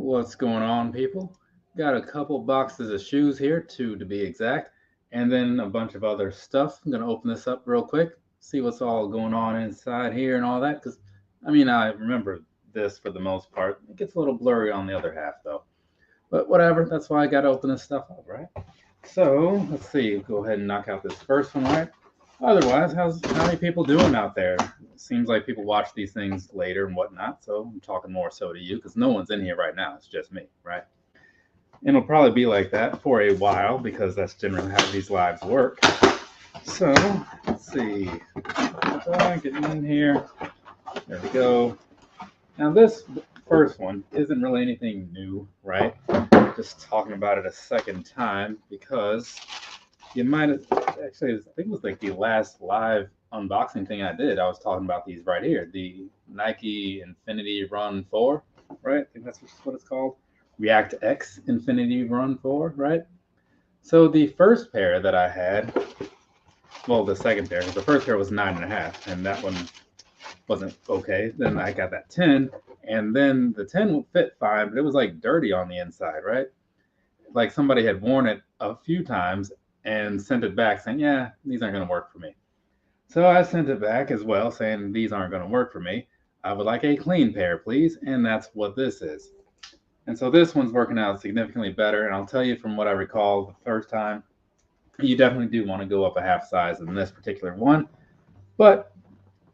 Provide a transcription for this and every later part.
What's going on, people? Got a couple boxes of shoes here, two to be exact, and then a bunch of other stuff. I'm gonna open this up real quick, see what's all going on inside here and all that. Because, I remember this for the most part. It gets a little blurry on the other half, though. But whatever, that's why I gotta open this stuff up, right? So, let's see. Go ahead and knock out this first one, right? Otherwise, how many people doing out there? It seems like people watch these things later and whatnot, so I'm talking more so to you because no one's in here right now. It's just me, right? And it'll probably be like that for a while because that's generally how these lives work. So, let's see. Getting in here. There we go. Now, this first one isn't really anything new, right? Just talking about it a second time because you might have actually, I think it was like the last live unboxing thing I did. I was talking about these right here, the Nike Infinity Run 4, right? I think that's what it's called. reactx Infinity Run 4, right? So the first pair that I had, well, the second pair, the first pair was 9.5, and that one wasn't okay. Then I got that 10, and then the 10 would fit fine, but it was like dirty on the inside, right? Like somebody had worn it a few times and sent it back saying, yeah, these aren't going to work for me. So I sent it back as well saying these aren't going to work for me. I would like a clean pair, please. And that's what this is. And so this one's working out significantly better. And I'll tell you from what I recall the first time, you definitely do want to go up a half size in this particular one. But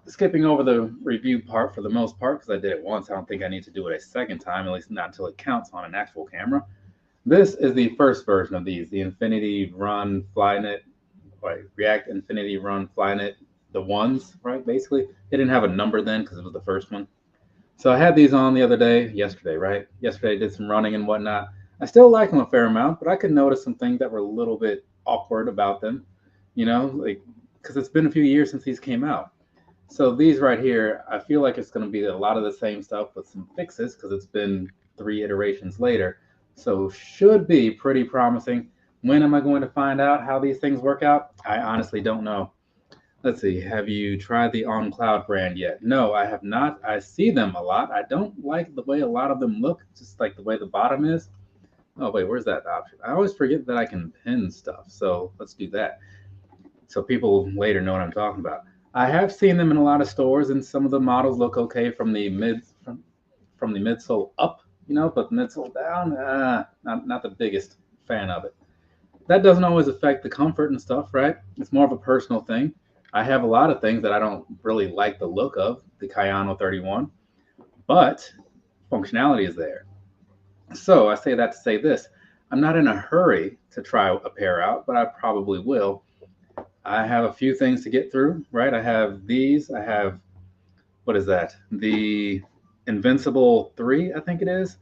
skipping over the review part for the most part, because I did it once, I don't think I need to do it a second time, at least not until it counts on an actual camera. This is the first version of these, the Infinity Run Flyknit, right? React Infinity Run Flyknit, the ones, right? Basically, they didn't have a number then because it was the first one. So I had these on the other day, yesterday, right? Yesterday I did some running and whatnot. I still like them a fair amount, but I could notice some things that were a little bit awkward about them, like because it's been a few years since these came out. So these right here, I feel like it's going to be a lot of the same stuff with some fixes because it's been 3 iterations later. So should be pretty promising. When am I going to find out how these things work out? I honestly don't know. Let's see. Have you tried the On Cloud brand yet? No, I have not. I see them a lot. I don't like the way a lot of them look, just like the way the bottom is. Oh, wait, where's that option? I always forget that I can pin stuff. So let's do that. So people later know what I'm talking about. I have seen them in a lot of stores, and some of the models look okay from the midsole up, but the midsole down, not the biggest fan of it. That doesn't always affect the comfort and stuff, right? It's more of a personal thing. I have a lot of things that I don't really like the look of, the Kayano 31, but functionality is there. So I say that to say this. I'm not in a hurry to try a pair out, but I probably will. I have a few things to get through, right? I have these. I have, what is that? The Invincible 3, I think it is.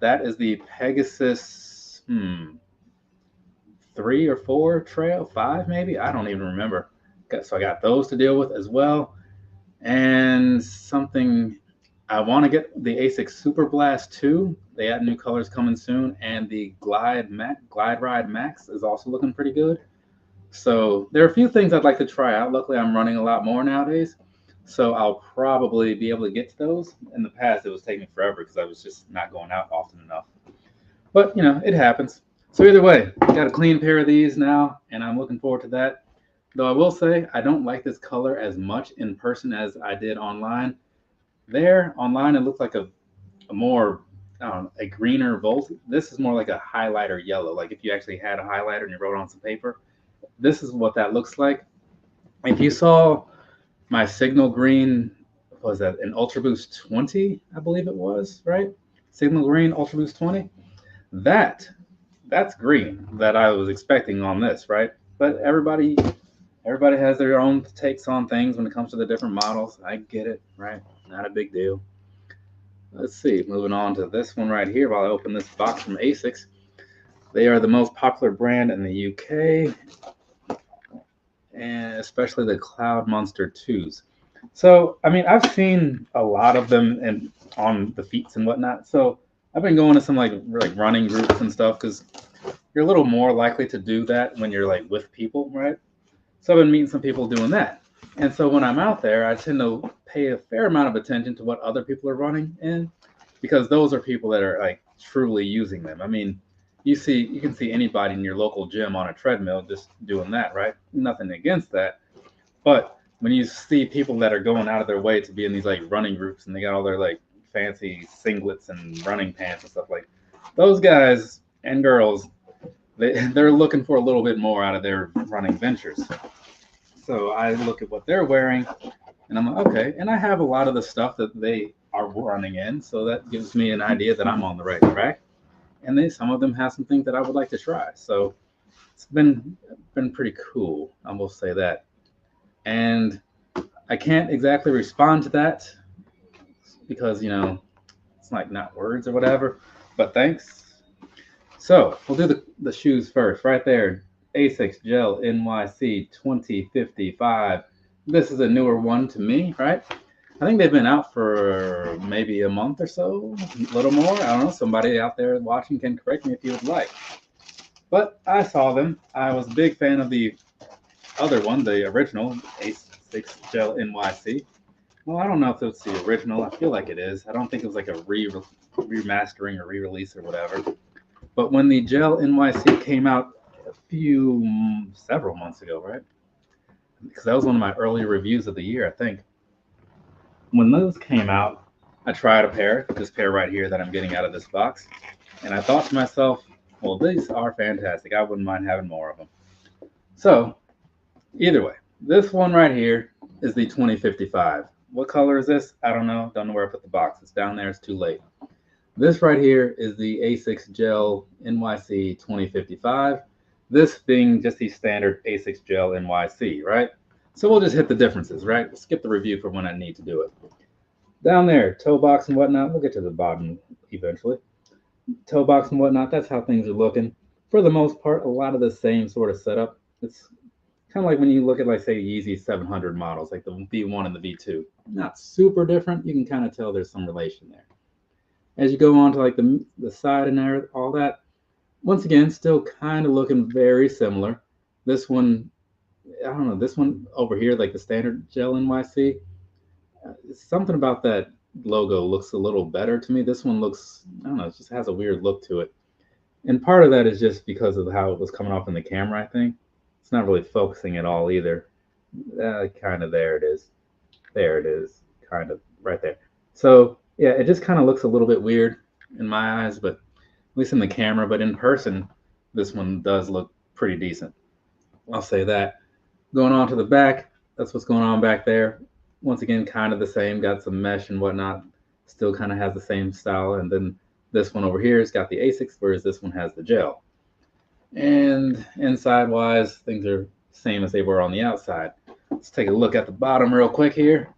That is the Pegasus 3 or 4 trail, 5 maybe? I don't even remember. So I got those to deal with as well. And something, I want to get the asics Super Blast 2. They have new colors coming soon. And the Glide Ride Max is also looking pretty good. So there are a few things I'd like to try out. Luckily, I'm running a lot more nowadays. So I'll probably be able to get to those. In the past, it was taking forever because I was just not going out often enough. But, it happens. So either way, I got a clean pair of these now, and I'm looking forward to that. Though I will say, I don't like this color as much in person as I did online. There, online, it looked like a more, a greener volt. This is more like a highlighter yellow. Like if you actually had a highlighter and you wrote on some paper. This is what that looks like. If you saw my signal green, what was that, an Ultra Boost 20, I believe it was, right? Signal green Ultra Boost 20. That's green that I was expecting on this, right? But everybody has their own takes on things when it comes to the different models. I get it, right? Not a big deal. Let's see, moving on to this one right here while I open this box from Asics. They are the most popular brand in the UK, and especially the Cloud Monster 2s. So, I've seen a lot of them on the feets and whatnot. So I've been going to some like running groups and stuff because you're a little more likely to do that when you're like with people, right? So I've been meeting some people doing that. And so when I'm out there, I tend to pay a fair amount of attention to what other people are running in because those are people that are like truly using them. I mean, you can see anybody in your local gym on a treadmill just doing that, right? Nothing against that. But when you see people that are going out of their way to be in these like running groups and they got all their like fancy singlets and running pants and stuff, like those guys and girls, they're looking for a little bit more out of their running ventures. So I look at what they're wearing and I'm like, okay. And I have a lot of the stuff that they are running in. So that gives me an idea that I'm on the right track. And some of them have some things that I would like to try. So it's been pretty cool. I will say that. And I can't exactly respond to that because, it's like not words or whatever, but thanks. So we'll do the shoes first, right there. Asics gel-nyc 2055. This is a newer one to me, right? I think they've been out for maybe a month or so, a little more. I don't know. Somebody out there watching can correct me if you would like. But I saw them. I was a big fan of the other one, the original asics gel-nyc. Well, I don't know if it's the original. I feel like it is. I don't think it was like a remastering or re-release or whatever. But when the gel-nyc came out several months ago, right? Because that was one of my early reviews of the year, I think. When those came out, I tried a pair, this pair right here that I'm getting out of this box. And I thought to myself, well, these are fantastic. I wouldn't mind having more of them. So, either way, this one right here is the 2055. What color is this? I don't know. Don't know where I put the box. It's down there. It's too late. This right here is the asics gel-nyc 2055. This being just the standard asics gel-nyc, right? So we'll just hit the differences, right? We'll skip the review for when I need to do it. Down there, toe box and whatnot. We'll get to the bottom eventually. Toe box and whatnot, that's how things are looking. For the most part, a lot of the same sort of setup. It's kind of like when you look at, like, say, Yeezy 700 models, like the V1 and the V2. Not super different. You can kind of tell there's some relation there. As you go on to like the side and there, all that, once again, still kind of looking very similar. This one, I don't know, this one over here, like the standard gel-nyc, something about that logo looks a little better to me. This one looks, I don't know, it just has a weird look to it. And part of that is just because of how it was coming off in the camera, I think. It's not really focusing at all either. Kind of there it is. There it is, kind of right there. So yeah, it just kind of looks a little bit weird in my eyes, but at least in the camera. But in person, this one does look pretty decent. I'll say that. Going on to the back, that's what's going on back there. Once again, kind of the same. Got some mesh and whatnot. Still kind of has the same style. And then this one over here has got the asics, whereas this one has the gel. And inside-wise, things are same as they were on the outside. Let's take a look at the bottom real quick here.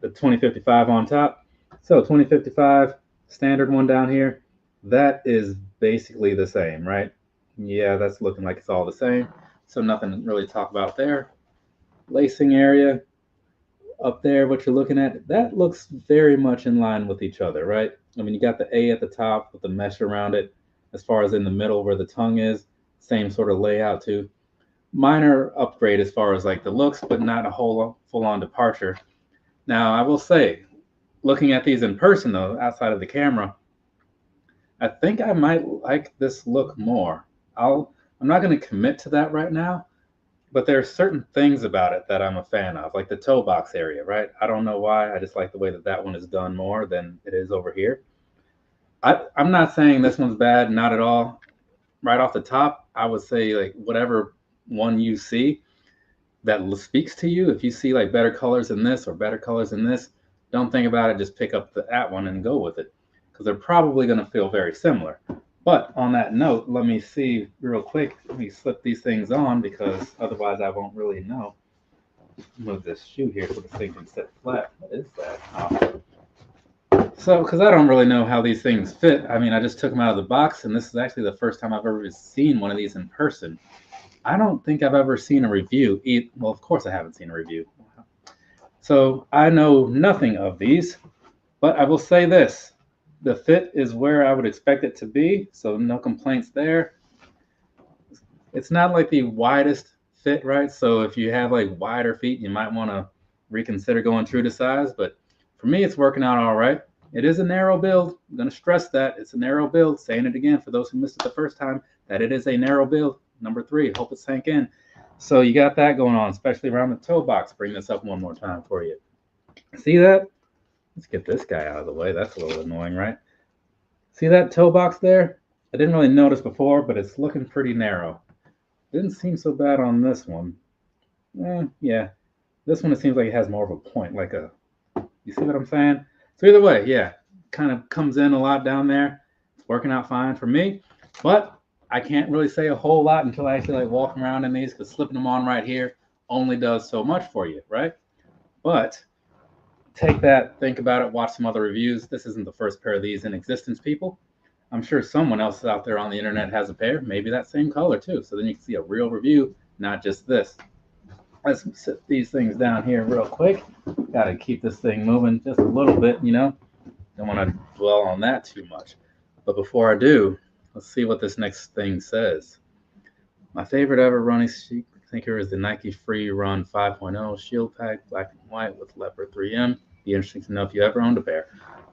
The 2055 on top. So 2055, standard one down here. That is basically the same, right? Yeah, that's looking like it's all the same. So nothing to really talk about there. Lacing area up there, what you're looking at, that looks very much in line with each other, right? I mean, you got the A at the top with the mesh around it. As far as in the middle where the tongue is, same sort of layout too. Minor upgrade as far as like the looks, but not a whole full-on departure. Now, I will say, looking at these in person though, outside of the camera, I think I might like this look more. I'm not going to commit to that right now, but there are certain things about it that I'm a fan of, like the toe box area, right? I don't know why. I just like the way that one is done more than it is over here. I'm not saying this one's bad, not at all. Right off the top, I would say like whatever one you see that speaks to you. If you see like better colors in this or better colors in this, don't think about it. Just pick up that one and go with it, because they're probably going to feel very similar. But on that note, let me see real quick. Let me slip these things on, because otherwise I won't really know. Move this shoe here so this thing can sit flat. What is that? Oh. So, because I don't really know how these things fit. I mean, I just took them out of the box, and this is actually the first time I've ever seen one of these in person. I don't think I've ever seen a review. Well, of course I haven't seen a review. So I know nothing of these, but I will say this. The fit is where I would expect it to be, so no complaints there. It's not like the widest fit, right? So if you have like wider feet, you might want to reconsider going true to size, but for me, it's working out all right. It is a narrow build. I'm going to stress that. It's a narrow build. Saying it again for those who missed it the first time, that it is a narrow build. Number 3, hope it sank in. So you got that going on, especially around the toe box. Bring this up one more time for you. See that? Let's get this guy out of the way. That's a little annoying, right? See that toe box there? I didn't really notice before, but it's looking pretty narrow. Didn't seem so bad on this one. Yeah. This one, it seems like it has more of a point, like a, you see what I'm saying? So either way, yeah, kind of comes in a lot down there. It's working out fine for me, but I can't really say a whole lot until I actually like walking around in these, because slipping them on right here only does so much for you, right? But take that, think about it, watch some other reviews. This isn't the first pair of these in existence, people. I'm sure someone else out there on the internet has a pair, maybe that same color too. So then you can see a real review, not just this. Let's sit these things down here real quick. Got to keep this thing moving just a little bit, you know. Don't want to dwell on that too much. But before I do, let's see what this next thing says. My favorite ever running sneaker is the Nike Free Run 5.0 Shield Pack, black and white with leopard 3M. Be interesting to know if you ever owned a pair.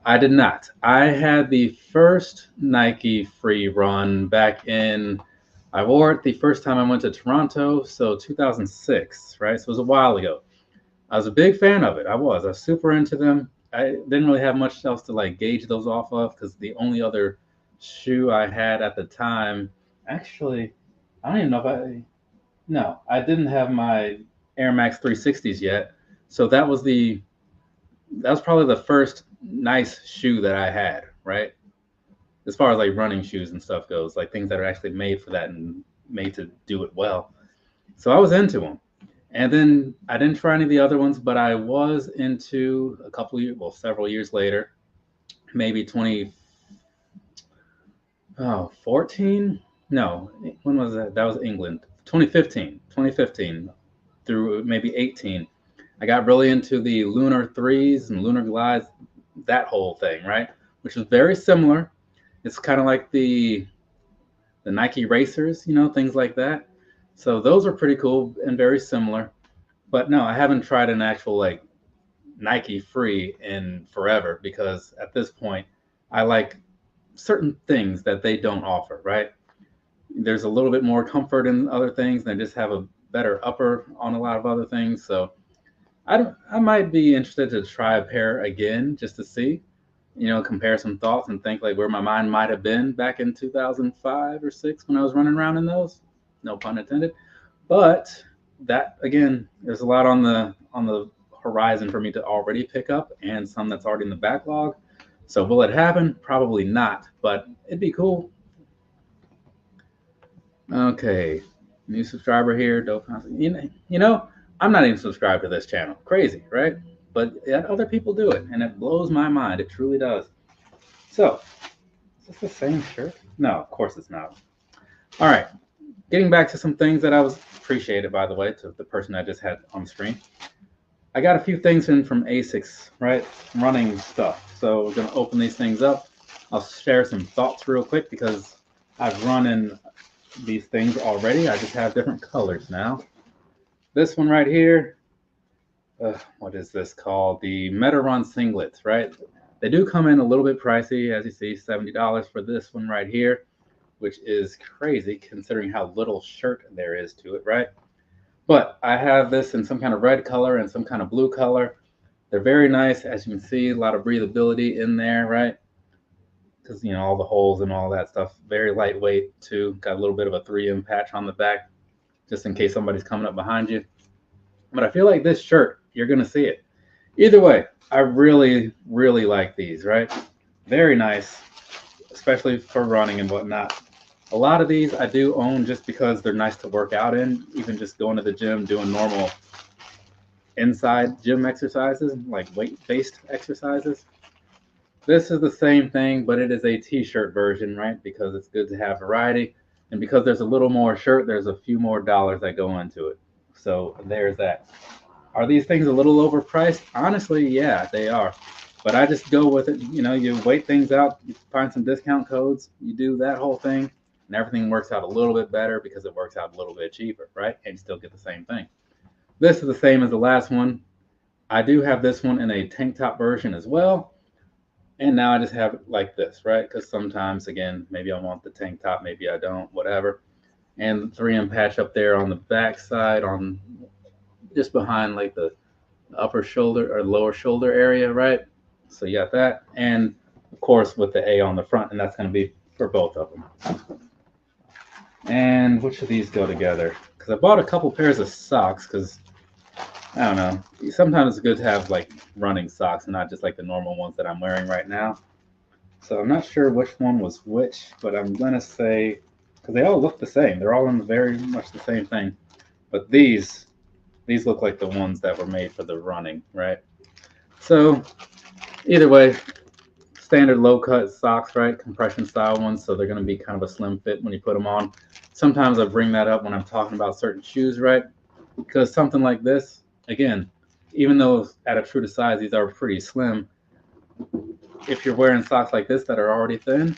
I did not. I had the first Nike Free Run back in, I wore it the first time I went to Toronto, so 2006, right? So it was a while ago. I was a big fan of it. I was super into them. I didn't really have much else to like gauge those off of, because the only other shoe I had at the time, actually, I don't even know if I didn't have my Air Max 360s yet. So that was probably the first nice shoe that I had, right? As far as like running shoes and stuff goes, like things that are actually made for that and made to do it well. So I was into them. And then I didn't try any of the other ones, but I was into a couple of years, well, several years later, maybe 14? No, when was that? That was England. 2015 through maybe 18. I got really into the Lunar 3s and Lunar Glides, that whole thing, right? Which was very similar. It's kind of like the Nike Racers, you know, things like that. So those are pretty cool and very similar. But no, I haven't tried an actual like Nike Free in forever, because at this point I like certain things that they don't offer, right? There's a little bit more comfort in other things. They just have a better upper on a lot of other things. So I might be interested to try a pair again just to see, you know, compare some thoughts and think like where my mind might have been back in 2005 or 6 when I was running around in those. No pun intended. But that, again, there's a lot on the horizon for me to already pick up, and some that's already in the backlog. So will it happen? Probably not, but it'd be cool. Okay, new subscriber here. Dolphin. You know, I'm not even subscribed to this channel. Crazy, right? But yet other people do it, and it blows my mind. It truly does. So, is this the same shirt? No, of course it's not. All right, getting back to some things that I was appreciated, by the way, to the person I just had on the screen. I got a few things in from Asics, right? Running stuff. So we're going to open these things up. I'll share some thoughts real quick, because I've run in these things already. I just have different colors now. This one right here, what is this called? The Meta Run singlets, right? They do come in a little bit pricey, as you see, $70 for this one right here, which is crazy considering how little shirt there is to it, right? But I have this in some kind of red color and some kind of blue color. They're very nice. As you can see, a lot of breathability in there, right? Because, you know, all the holes and all that stuff. Very lightweight, too. Got a little bit of a 3M patch on the back, just in case somebody's coming up behind you. But I feel like this shirt, you're going to see it. Either way, I really, really like these, right? Very nice, especially for running and whatnot. A lot of these I do own just because they're nice to work out in, even just going to the gym, doing normal inside gym exercises, like weight-based exercises. This is the same thing, but it is a t-shirt version, right? Because it's good to have variety. And because there's a little more shirt, there's a few more dollars that go into it. So there's that. Are these things a little overpriced? Honestly, yeah, they are. But I just go with it. You know, you wait things out, you find some discount codes, you do that whole thing, and everything works out a little bit better because it works out a little bit cheaper, right? And you still get the same thing. This is the same as the last one. I do have this one in a tank top version as well. And now I just have it like this, right? Because sometimes, again, maybe I want the tank top, maybe I don't, whatever. And the 3M patch up there on the back side, on just behind like the upper shoulder or lower shoulder area, right? So you got that. And of course with the A on the front, and that's going to be for both of them. And which of these go together? Because I bought a couple pairs of socks because, I don't know, sometimes it's good to have like running socks and not just like the normal ones that I'm wearing right now. So I'm not sure which one was which, but I'm going to say, because they all look the same. They're all in very much the same thing. But these look like the ones that were made for the running, right? So either way, standard low cut socks, right? Compression style ones. So they're going to be kind of a slim fit when you put them on. Sometimes I bring that up when I'm talking about certain shoes, right? Because something like this, again, even though at a true to size, these are pretty slim. If you're wearing socks like this that are already thin,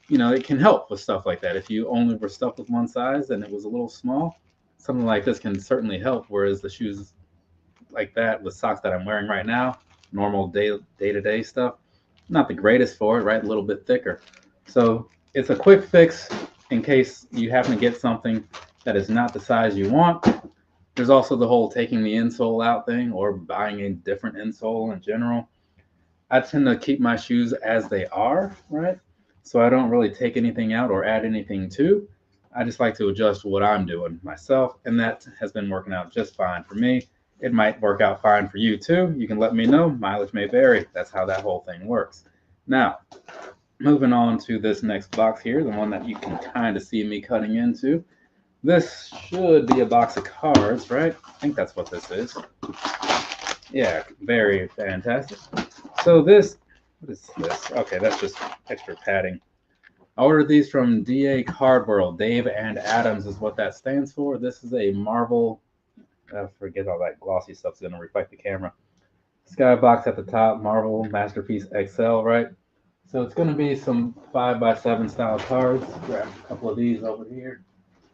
you know, it can help with stuff like that. If you only were stuck with one size and it was a little small, something like this can certainly help. Whereas the shoes like that with socks that I'm wearing right now, normal day-to-day stuff, not the greatest for it, right? A little bit thicker. So it's a quick fix in case you happen to get something that is not the size you want. There's also the whole taking the insole out thing or buying a different insole in general. I tend to keep my shoes as they are, right? So I don't really take anything out or add anything to. I just like to adjust what I'm doing myself, and that has been working out just fine for me. It might work out fine for you too. You can let me know. Mileage may vary. That's how that whole thing works. Now, moving on to this next box here, the one that you can kind of see me cutting into. This should be a box of cards, right? I think that's what this is. Yeah, very fantastic. So this, what is this? Okay, that's just extra padding. I ordered these from DA Card World. Dave and Adams is what that stands for. This is a Marvel, forget all that glossy stuff's going to reflect the camera. Skybox at the top, Marvel Masterpiece XL, right? So it's going to be some 5x7 style cards. Grab a couple of these over here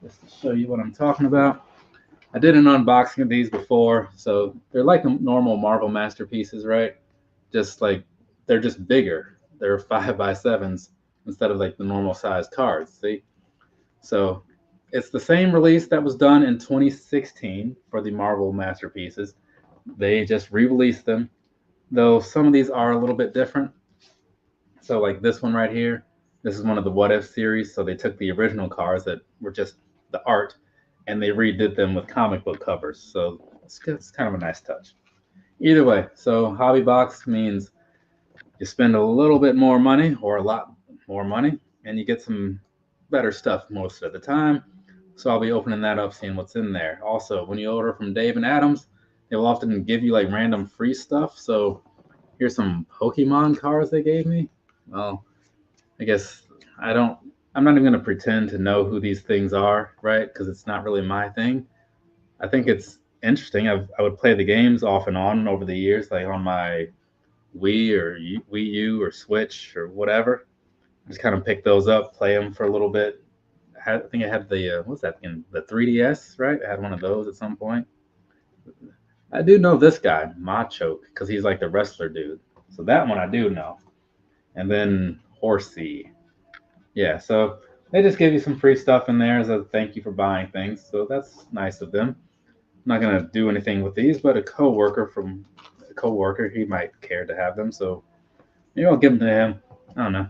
just to show you what I'm talking about. I did an unboxing of these before, so they're like normal Marvel Masterpieces, right? Just like they're just bigger. They're 5x7s instead of like the normal size cards. See? So it's the same release that was done in 2016 for the Marvel Masterpieces. They just re-released them, though some of these are a little bit different. So like this one right here, this is one of the What If series. So they took the original cards that were just the art and they redid them with comic book covers. So it's kind of a nice touch. Either way, so hobby box means you spend a little bit more money or a lot more money and you get some better stuff most of the time. So I'll be opening that up, seeing what's in there. Also, when you order from Dave and Adams, they will often give you like random free stuff. So here's some Pokemon cards they gave me. Well, I guess I'm not even going to pretend to know who these things are, right? Because it's not really my thing. I think it's interesting. I would play the games off and on over the years, like on my Wii or Wii U or Switch or whatever. I just kind of pick those up, play them for a little bit. I think I had the, what's that, the 3DS, right? I had one of those at some point. I do know this guy, Machoke, because he's like the wrestler dude. So that one I do know. And then Horsey. Yeah, so they just give you some free stuff in there as a thank you for buying things. So that's nice of them. I'm not going to do anything with these, but a coworker, he might care to have them. So maybe I'll give them to him. I don't know.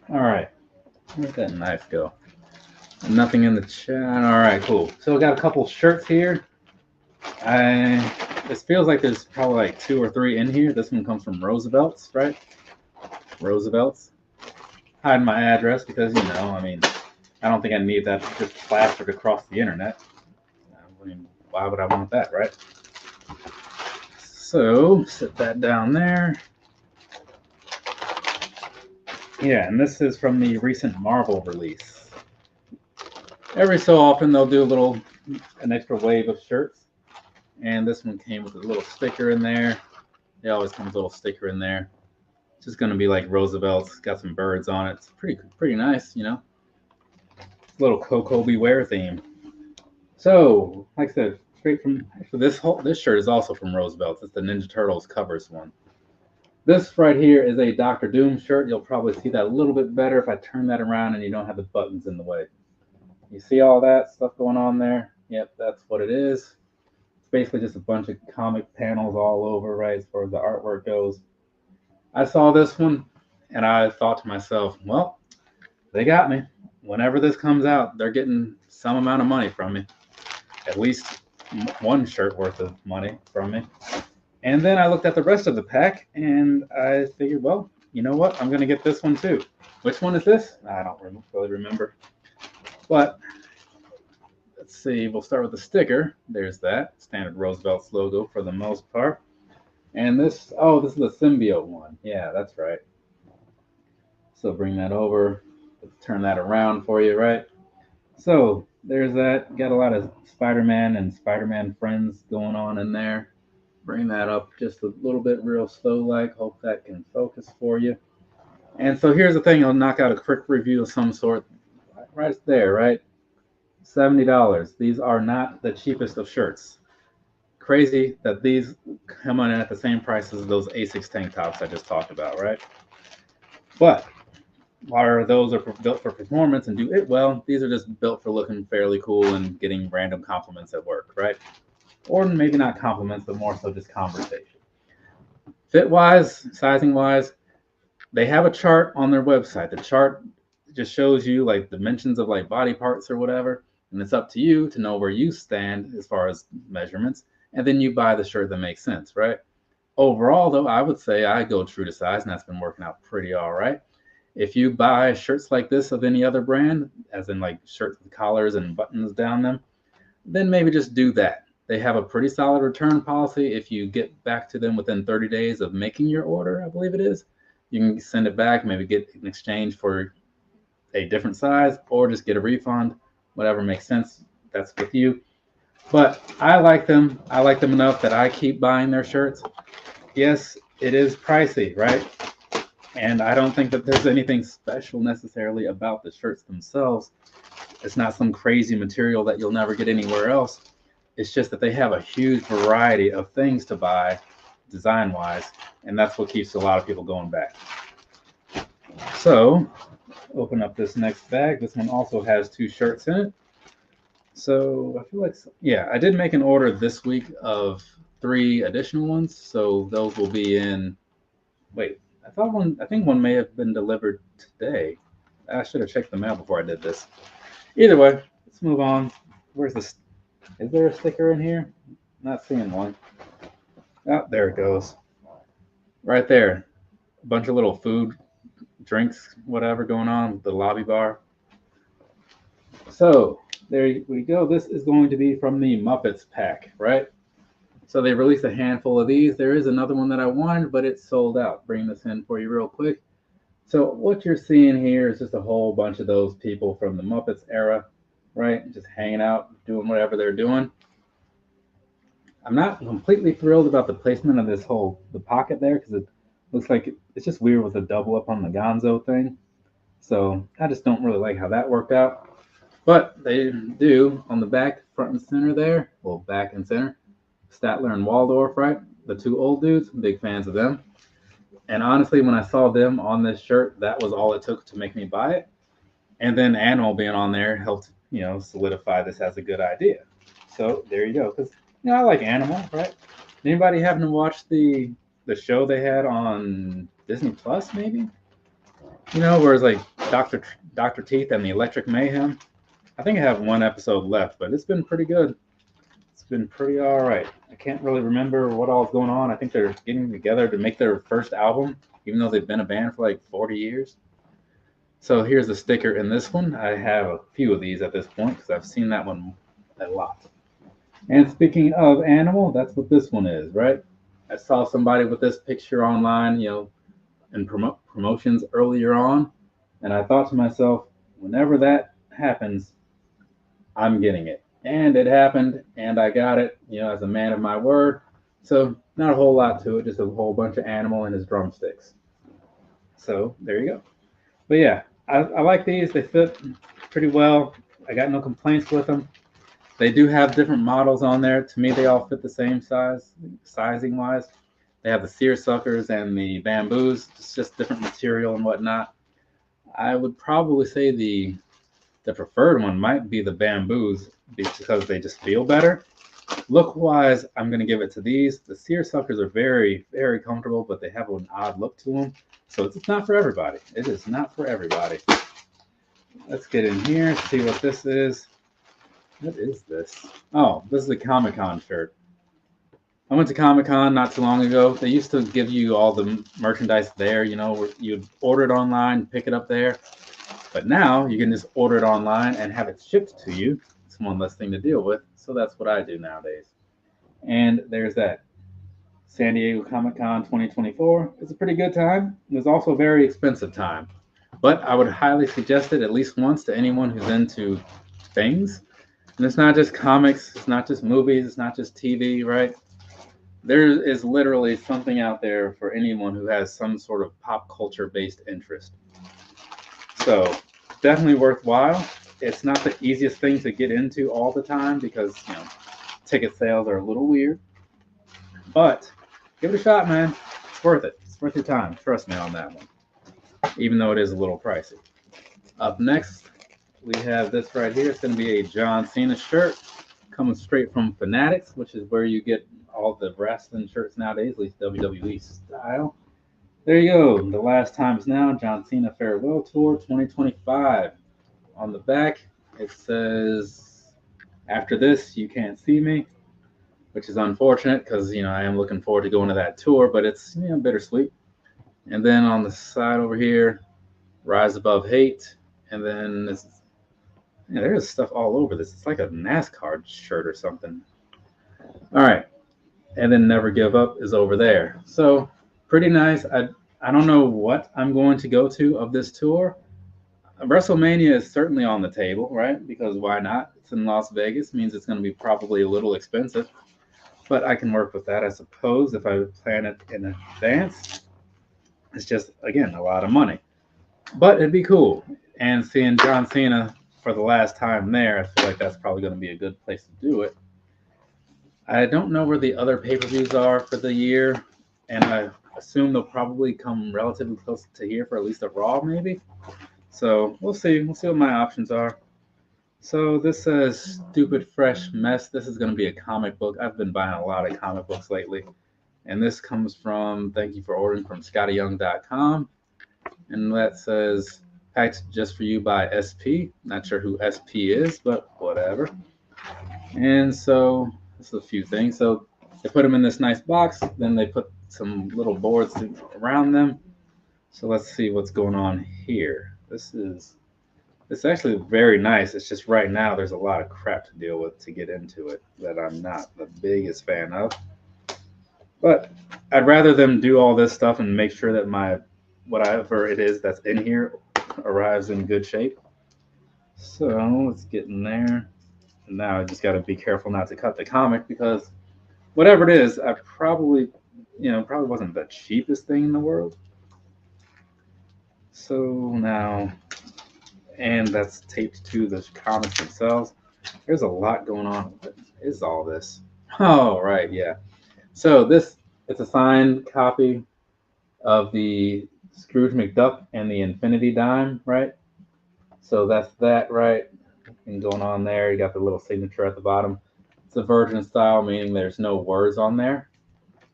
All right. Where'd that knife go? Nothing in the chat. All right, cool. So we got a couple shirts here. This feels like there's probably like 2 or 3 in here. This one comes from Roosevelt's, right? Roosevelt's. Hide my address because, you know, I mean, I don't think I need that just plastered across the internet. I mean, why would I want that, right? So, sit that down there. Yeah, and this is from the recent Marvel release. Every so often, they'll do an extra wave of shirts. And this one came with a little sticker in there. They always come with a little sticker in there. It's just going to be like Roosevelt's. Got some birds on it. It's pretty nice, you know. Little Coco Beware theme. So, like I said, straight from, actually this shirt is also from Roosevelt's. It's the Ninja Turtles covers one. This right here is a Dr. Doom shirt. You'll probably see that a little bit better if I turn that around and you don't have the buttons in the way. You see all that stuff going on there? Yep, that's what it is. It's basically just a bunch of comic panels all over, right, as far as the artwork goes. I saw this one and I thought to myself, well, they got me. Whenever this comes out, they're getting some amount of money from me. At least one shirt worth of money from me. And then I looked at the rest of the pack and I figured, well, you know what? I'm going to get this one too. Which one is this? I don't really remember. But let's see. We'll start with the sticker. There's that standard Roosevelt's logo for the most part. And this, oh, this is the symbiote one. Yeah, that's right. So bring that over. Let's turn that around for you, right? So there's that. Got a lot of Spider-Man and Spider-Man friends going on in there. Bring that up just a little bit real slow like. Hope that can focus for you. And so here's the thing. I'll knock out a quick review of some sort. Right there, right? $70. These are not the cheapest of shirts. Crazy that these come in at the same price as those asics tank tops I just talked about, right? But while those are built for performance and do it well, these are just built for looking fairly cool and getting random compliments at work, right? Or maybe not compliments, but more so just conversation. Fit-wise, sizing-wise, they have a chart on their website. The chart just shows you like dimensions of like body parts or whatever, and it's up to you to know where you stand as far as measurements, and then you buy the shirt that makes sense, right? Overall, though, I would say I go true to size, and that's been working out pretty all right. If you buy shirts like this of any other brand, as in like shirts with collars and buttons down them, then maybe just do that. They have a pretty solid return policy. If you get back to them within 30 days of making your order, I believe it is, you can send it back, maybe get an exchange for a different size, or just get a refund, whatever makes sense. That's with you. But I like them. I like them enough that I keep buying their shirts. Yes, it is pricey, right? And I don't think that there's anything special necessarily about the shirts themselves. It's not some crazy material that you'll never get anywhere else. It's just that they have a huge variety of things to buy design-wise, and that's what keeps a lot of people going back. So, open up this next bag. This one also has 2 shirts in it. So I feel like, yeah, I did make an order this week of 3 additional ones. So those will be in, wait, I think one may have been delivered today. I should have checked the mail before I did this. Either way, let's move on. Where's this? Is there a sticker in here? Not seeing one. Oh, there it goes. Right there. A bunch of little food, drinks, whatever going on with the lobby bar. So there we go. This is going to be from the Muppets pack, right? So they released a handful of these. There is another one that I wanted, but it's sold out. Bring this in for you real quick. So what you're seeing here is just a whole bunch of those people from the Muppets era, right? Just hanging out, doing whatever they're doing. I'm not completely thrilled about the placement of the pocket there, because it looks like it's just weird with the double up on the Gonzo thing. So I just don't really like how that worked out. But they do on the back, front and center there, well, back and center, Statler and Waldorf, right? The 2 old dudes, big fans of them. And honestly, when I saw them on this shirt, that was all it took to make me buy it. And then Animal being on there helped, solidify this as a good idea. So there you go. Because, I like Animal, right? Anybody happen to watch the show they had on Disney Plus, maybe? Where it's like Dr. Teeth and the Electric Mayhem? I think I have 1 episode left, but it's been pretty good. It's been pretty all right. I can't really remember what all is going on. I think they're getting together to make their first album, even though they've been a band for like 40 years. So here's the sticker in this one. I have a few of these at this point because I've seen that one a lot. And speaking of Animal, that's what this one is, right? I saw somebody with this picture online, in promotions earlier on, and I thought to myself, whenever that happens, I'm getting it. And it happened, and I got it, as a man of my word. So not a whole lot to it, just a whole bunch of Animal and his drumsticks. So there you go. But yeah, I like these. They fit pretty well. I got no complaints with them. They do have different models on there. To me, they all fit the same size, sizing-wise. They have the seersuckers and the bamboos. It's just different material and whatnot. I would probably say the preferred one might be the bamboos because they just feel better. Look wise, I'm going to give it to these. The seersuckers are very, very comfortable, but they have an odd look to them. So it's not for everybody. It is not for everybody. Let's get in here, see what this is. What is this? Oh, this is a Comic-Con shirt. I went to Comic-Con not too long ago. They used to give you all the merchandise there, you know, where you'd order it online, pick it up there. But now you can just order it online and have it shipped to you. It's one less thing to deal with. So that's what I do nowadays. And there's that. San Diego Comic-Con 2024. It's a pretty good time. It was also a very expensive time. But I would highly suggest it at least once to anyone who's into things. And it's not just comics, it's not just movies, it's not just TV, right? There is literally something out there for anyone who has some sort of pop culture based interest. So definitely worthwhile. It's not the easiest thing to get into all the time because, you know, ticket sales are a little weird. But give it a shot, man. It's worth it. It's worth your time. Trust me on that one. Even though it is a little pricey. Up next, we have this right here. It's going to be a John Cena shirt coming straight from Fanatics, which is where you get all the wrestling shirts nowadays, at least WWE style. There you go. The Last Times Now, John Cena Farewell Tour 2025. On the back, it says, after this, you can't see me, which is unfortunate because, you know, I am looking forward to going to that tour, but it's, you know, bittersweet. And then on the side over here, Rise Above Hate. And then this, yeah, there's stuff all over this. It's like a NASCAR shirt or something. All right. And then Never Give Up is over there. So pretty nice. I don't know what I'm going to go to of this tour. WrestleMania is certainly on the table, right? Because why not? It's in Las Vegas. Means it's going to be probably a little expensive. But I can work with that, I suppose, if I plan it in advance. It's just, again, a lot of money. But it'd be cool. And seeing John Cena for the last time there, I feel like that's probably going to be a good place to do it. I don't know where the other pay-per-views are for the year, and I assume they'll probably come relatively close to here for at least a Raw, maybe. So we'll see. We'll see what my options are. So this says Stupid Fresh Mess. This is going to be a comic book. I've been buying a lot of comic books lately. And this comes from, thank you for ordering from ScottieYoung.com. And that says, packed just for you by SP. Not sure who SP is, but whatever. And so, this is a few things. So, they put them in this nice box. Then they put some little boards around them. So, let's see what's going on here. It's actually very nice. It's just right now there's a lot of crap to deal with to get into it that I'm not the biggest fan of. But I'd rather them do all this stuff and make sure that my whatever it is that's in here arrives in good shape. So let's get in there. And now I just got to be careful not to cut the comic because whatever it is, I probably wasn't the cheapest thing in the world. So now, and that's taped to the comics themselves. There's a lot going on. What is all this? Oh, right, yeah. So it's a signed copy of the Scrooge McDuck and the Infinity Dime, right? So that's that, right? And going on there, you got the little signature at the bottom. It's a Virgin style, meaning there's no words on there.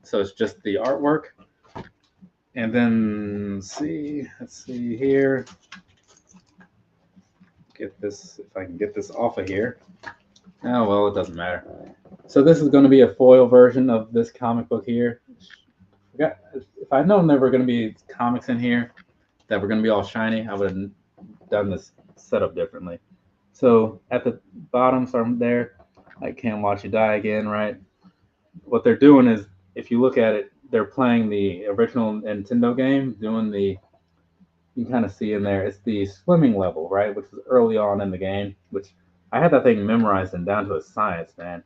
So it's just the artwork. And then let's see here. Get this, if I can get this off of here. Oh, well, it doesn't matter. So this is going to be a foil version of this comic book here. If I'd known there were going to be comics in here that were going to be all shiny, I would have done this setup differently. So at the bottom, from there, I Can't Watch You Die Again, right? What they're doing is, if you look at it, they're playing the original Nintendo game, you can kind of see in there, it's the swimming level, right? Which was early on in the game, which I had that thing memorized and down to a science, man.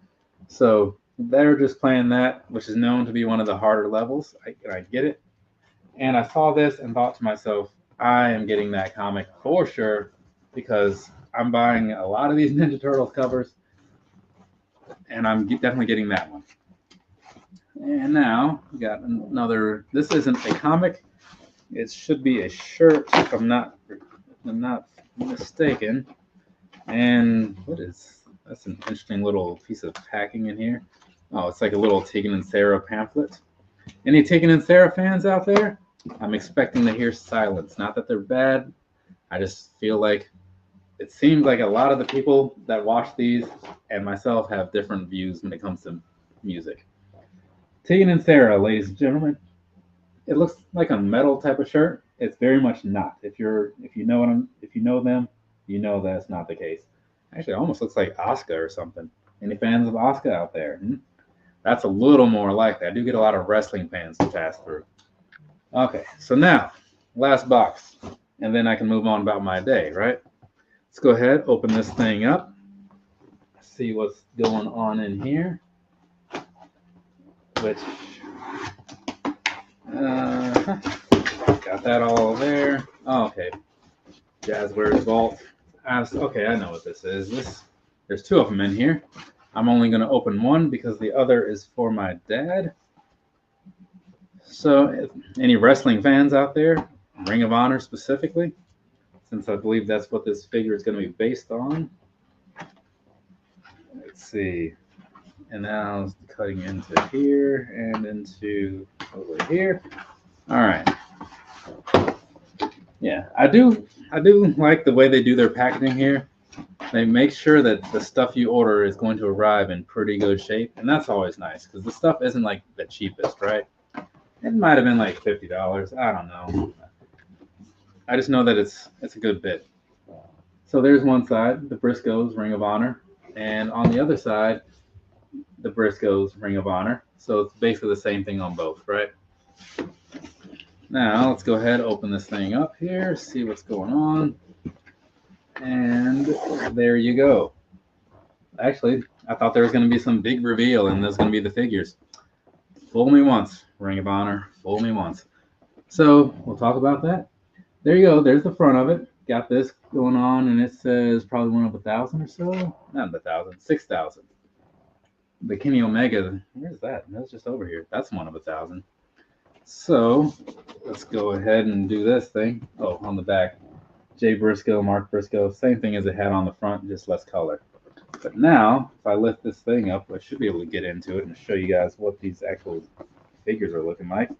So they're just playing that, which is known to be one of the harder levels. I get it. And I saw this and thought to myself, I am getting that comic for sure because I'm buying a lot of these Ninja Turtles covers and I'm definitely getting that one. And now we got another. This isn't a comic. It should be a shirt, if I'm not mistaken. And what is that's an interesting little piece of packing in here. Oh, it's like a little Tegan and Sarah pamphlet. Any Tegan and Sarah fans out there? I'm expecting to hear silence. Not that they're bad. I just feel like it seems like a lot of the people that watch these and myself have different views when it comes to music. Tegan and Sarah, ladies and gentlemen, it looks like a metal type of shirt. It's very much not. If you know them, you know that's not the case. Actually, it almost looks like Asuka or something. Any fans of Asuka out there? That's a little more likely. I do get a lot of wrestling fans to pass through. Okay, so now, last box, and then I can move on about my day, right? Let's go ahead, open this thing up, see what's going on in here, which, got that all there. Oh, okay, Jazwares vault. Okay, I know what this is. There's two of them in here. I'm only going to open one because the other is for my dad. So, any wrestling fans out there, Ring of Honor specifically, since I believe that's what this figure is going to be based on. Let's see. And now it's cutting into here and into over here. All right. Yeah, I do like the way they do their packaging here. They make sure that the stuff you order is going to arrive in pretty good shape, and that's always nice because the stuff isn't like the cheapest, right? It might have been like $50. I don't know. I just know that it's a good bit. So there's one side, the Briscoe's Ring of Honor, and on the other side, the Briscoe's Ring of Honor. So it's basically the same thing on both, right? Now let's go ahead, open this thing up here, see what's going on. And there you go. Actually, I thought there was going to be some big reveal and there's going to be the figures. Fool me once, Ring of Honor, fool me once. So we'll talk about that. There you go. There's the front of it. Got this going on, and it says probably one of 1,000 or so. Not 1,000, 6,000. The Kenny Omega, where's that? That's just over here. That's one of 1,000. So let's go ahead and do this thing. Oh, on the back, Jay Briscoe, Mark Briscoe, same thing as it had on the front, just less color. But now, if I lift this thing up, I should be able to get into it and show you guys what these actual figures are looking like.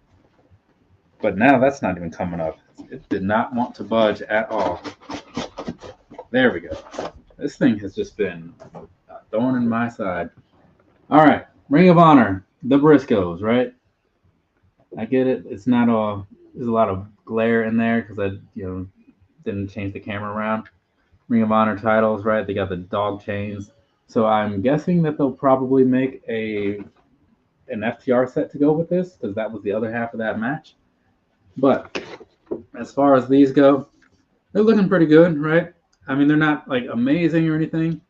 But now that's not even coming up. It did not want to budge at all. There we go. This thing has just been a thorn in my side. All right, Ring of Honor, the Briscoes, right? I get it. It's not all. There's a lot of glare in there because I, didn't change the camera around. Ring of Honor titles, right? They got the dog chains. So I'm guessing that they'll probably make an FTR set to go with this because that was the other half of that match. But as far as these go, they're looking pretty good, right? I mean, they're not like amazing or anything.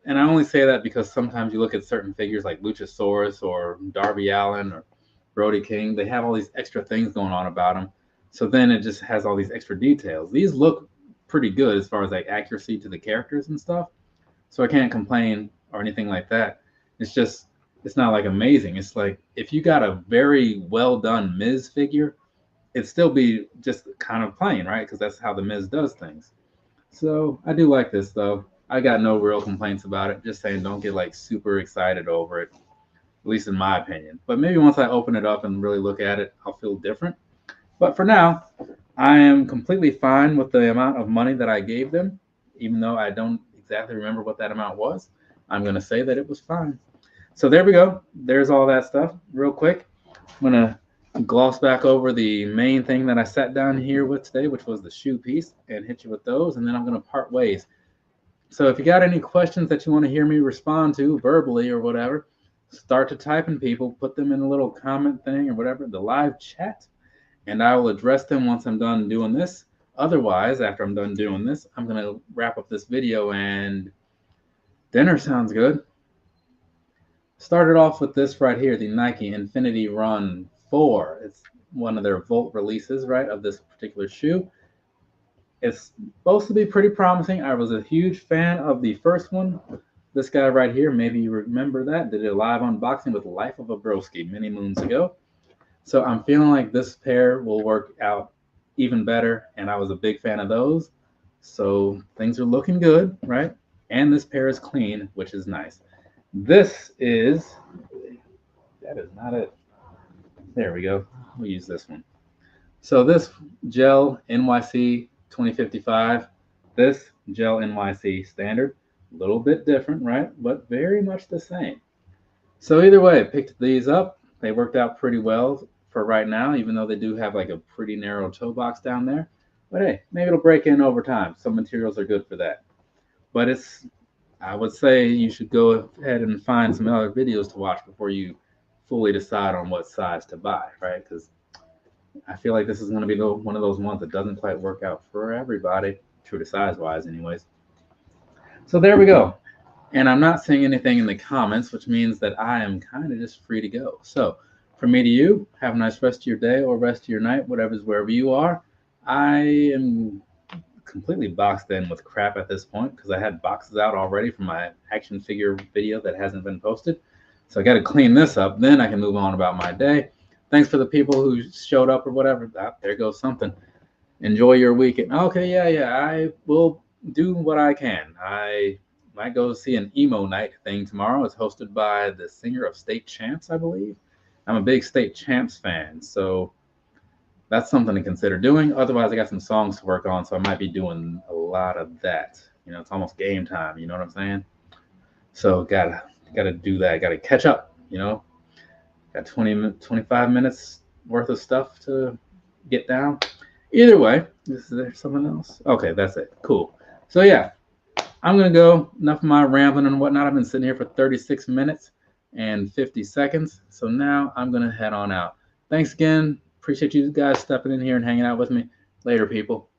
And I only say that because sometimes you look at certain figures like Luchasaurus or Darby Allin or Brody King. They have all these extra things going on about them. So then it just has all these extra details. These look pretty good as far as like accuracy to the characters and stuff. So I can't complain or anything like that. It's not like amazing. It's like if you got a very well done Miz figure, it'd still be just kind of plain, right? Because that's how the Miz does things. So I do like this though. I got no real complaints about it. Just saying, don't get like super excited over it, at least in my opinion. But maybe once I open it up and really look at it, I'll feel different. But for now, I am completely fine with the amount of money that I gave them, even though I don't exactly remember what that amount was. I'm going to say that it was fine. So there we go. There's all that stuff. Real quick, I'm going to gloss back over the main thing that I sat down here with today, which was the shoe piece, and hit you with those, and then I'm going to part ways. So if you got any questions that you want to hear me respond to verbally or whatever, start to typing, people. Put them in a little comment thing or whatever, the live chat, and I will address them once I'm done doing this. Otherwise, after I'm done doing this, I'm going to wrap up this video, and dinner sounds good. Started off with this right here, the Nike Infinity Run 4. It's one of their Volt releases, right, of this particular shoe. It's supposed to be pretty promising. I was a huge fan of the first one, This guy right here, maybe you remember that, did a live unboxing with Life of a Broski many moons ago. So I'm feeling like this pair will work out even better, and I was a big fan of those. So things are looking good, right? And this pair is clean, which is nice. This is, that is not it. There we go. We'll use this one. So this gel-nyc 2055, this gel-nyc standard, a little bit different, right? But very much the same. So either way, I picked these up. They worked out pretty well for right now, even though they do have like a pretty narrow toe box down there. But hey, maybe it'll break in over time. Some materials are good for that. But it's, I would say you should go ahead and find some other videos to watch before you fully decide on what size to buy, right? Because I feel like this is going to be one of those ones that doesn't quite work out for everybody, true to size wise anyways. So there we go. And I'm not seeing anything in the comments, which means that I am kind of just free to go. So from me to you, have a nice rest of your day or rest of your night, wherever you are. I am completely boxed in with crap at this point because I had boxes out already from my action figure video that hasn't been posted. So I got to clean this up. Then I can move on about my day. Thanks for the people who showed up or whatever. There goes something. Enjoy your weekend. Okay, yeah. I will do what I can. I might go see an emo night thing tomorrow. It's hosted by the singer of State Champs, I believe. I'm a big State Champs fan, so that's something to consider doing. Otherwise, I got some songs to work on, so I might be doing a lot of that. You know, it's almost game time. You know what I'm saying? So gotta do that. Gotta catch up. You know, got 25 minutes worth of stuff to get down. Either way, is there something else? Okay, that's it. Cool. So yeah, I'm gonna go. Enough of my rambling and whatnot. I've been sitting here for 36 minutes and 50 seconds. So now I'm gonna head on out. Thanks again. Appreciate you guys stepping in here and hanging out with me. Later, people.